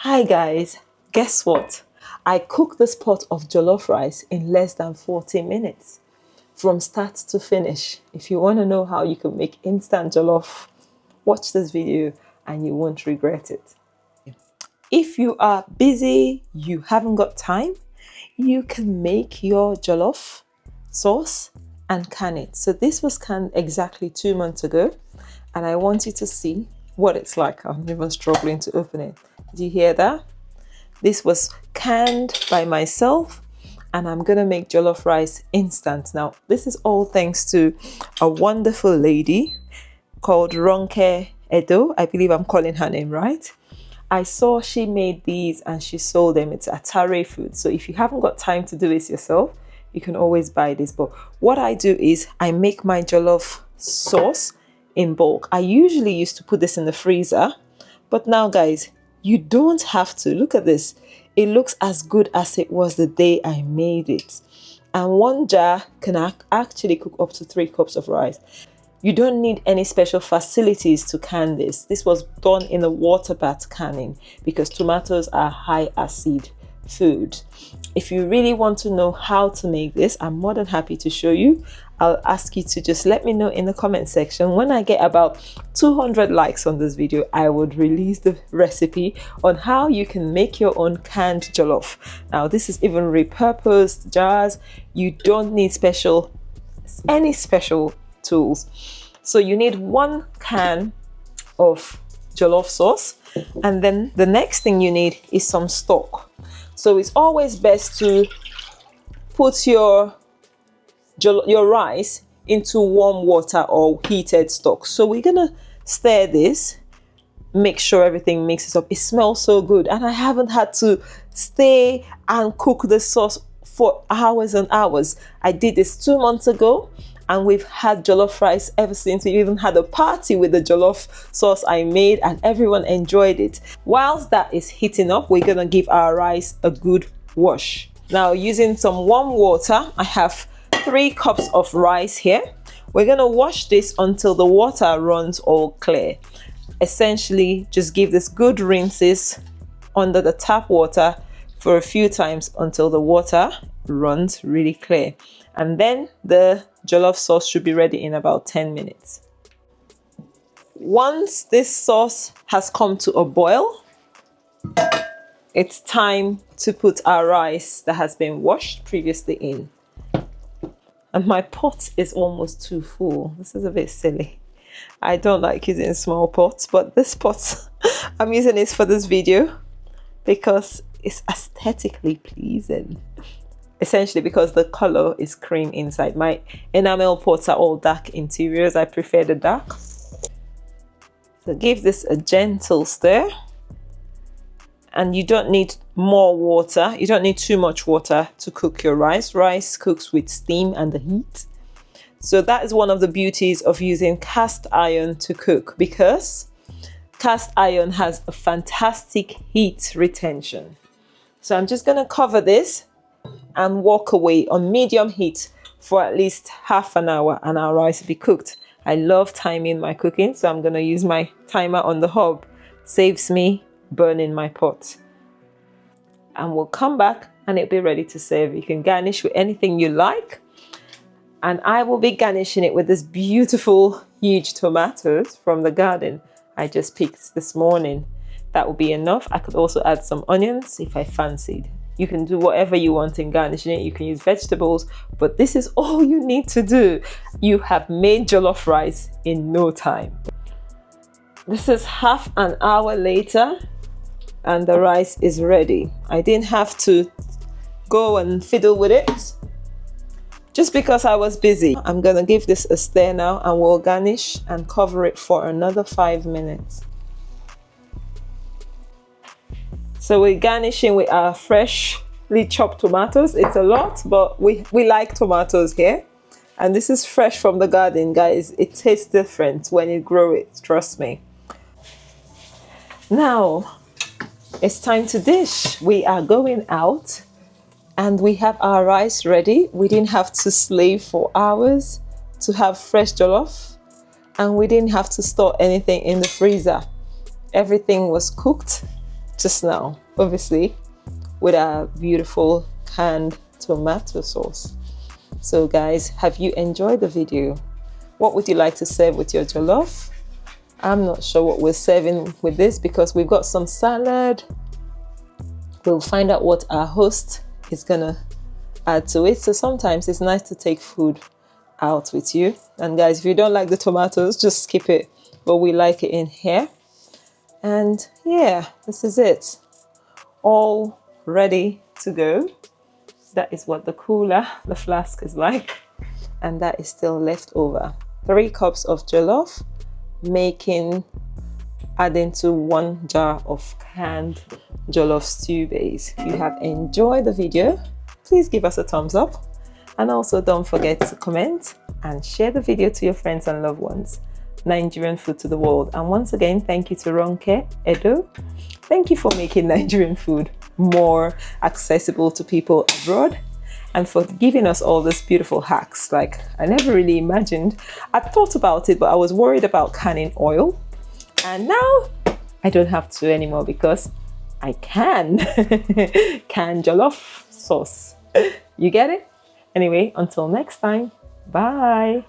Hi guys, guess what? I cooked this pot of jollof rice in less than 40 minutes from start to finish. If you want to know how you can make instant jollof, watch this video and you won't regret it. If you are busy, you haven't got time, you can make your jollof sauce and can it. So this was canned exactly 2 months ago and I want you to see what it's like. I'm even struggling to open it. Did you hear that? This was canned by myself and I'm gonna make jollof rice instant. Now, this is all thanks to a wonderful lady called Ronke Edo. I believe I'm calling her name right. I saw she made these and she sold them. It's Atare food. So if you haven't got time to do this yourself, you can always buy this. But what I do is I make my jollof sauce in bulk. I usually used to put this in the freezer, but now guys, you don't have to. Look at this. It looks as good as it was the day I made it. And one jar can actually cook up to 3 cups of rice. You don't need any special facilities to can this. This was done in a water bath canning because tomatoes are high acid food. If you really want to know how to make this, I'm more than happy to show you. I'll ask you to just let me know in the comment section. When I get about 200 likes on this video, I would release the recipe on how you can make your own canned jollof. Now, this is even repurposed jars. You don't need any special tools. So you need 1 can of jollof sauce, and then the next thing you need is some stock. So it's always best to put your rice into warm water or heated stock. So we're gonna stir this, make sure everything mixes up. It smells so good, and I haven't had to stay and cook the sauce for hours and hours. I did this 2 months ago and we've had jollof rice ever since. We even had a party with the jollof sauce I made and everyone enjoyed it. Whilst that is heating up, we're gonna give our rice a good wash. Now, using some warm water, I have 3 cups of rice here. We're gonna wash this until the water runs all clear. Essentially, just give this good rinses under the tap water for a few times until the water runs really clear. And then the jollof sauce should be ready in about 10 minutes. Once this sauce has come to a boil, it's time to put our rice that has been washed previously in. And my pot is almost too full. This is a bit silly. I don't like using small pots, but this pot, I'm using this for this video because it's aesthetically pleasing. Essentially because the color is cream inside. My enamel pots are all dark interiors. I prefer the dark. So give this a gentle stir. And you don't need more water. You don't need too much water to cook your rice. Rice cooks with steam and the heat. So that is one of the beauties of using cast iron to cook, because cast iron has a fantastic heat retention. So I'm just gonna cover this and walk away on medium heat for at least half an hour and our rice will be cooked. I love timing my cooking, so I'm gonna use my timer on the hob. Saves me burning my pot. And we'll come back and it'll be ready to serve. You can garnish with anything you like. And I will be garnishing it with this beautiful, huge tomatoes from the garden I just picked this morning. That will be enough. I could also add some onions if I fancied. You can do whatever you want in garnishing it. You can use vegetables, but this is all you need to do. You have made jollof rice in no time. This is half an hour later and the rice is ready. I didn't have to go and fiddle with it just because I was busy. I'm gonna give this a stir now and we'll garnish and cover it for another 5 minutes. So we're garnishing with our freshly chopped tomatoes. It's a lot, but we like tomatoes here. And this is fresh from the garden, guys. It tastes different when you grow it, trust me. Now, it's time to dish. We are going out and we have our rice ready. We didn't have to slave for hours to have fresh jollof, and we didn't have to store anything in the freezer. Everything was cooked just now, obviously, with our beautiful canned tomato sauce. So guys, have you enjoyed the video? What would you like to serve with your jollof? I'm not sure what we're serving with this because we've got some salad. We'll find out what our host is gonna add to it. So sometimes it's nice to take food out with you. And guys, if you don't like the tomatoes, just skip it. But we like it in here. And yeah, this is it. All ready to go. That is what the cooler, the flask is like. And that is still left over. 3 cups of jollof, adding to 1 jar of canned jollof stew base. If you have enjoyed the video, please give us a thumbs up. And also don't forget to comment and share the video to your friends and loved ones. Nigerian food to the world. And once again, thank you to Ronke Edo. Thank you for making Nigerian food more accessible to people abroad and for giving us all these beautiful hacks. Like, I never really imagined. I thought about it, but I was worried about canning oil. And now I don't have to anymore because I can can jollof sauce. You get it? Anyway, until next time, bye.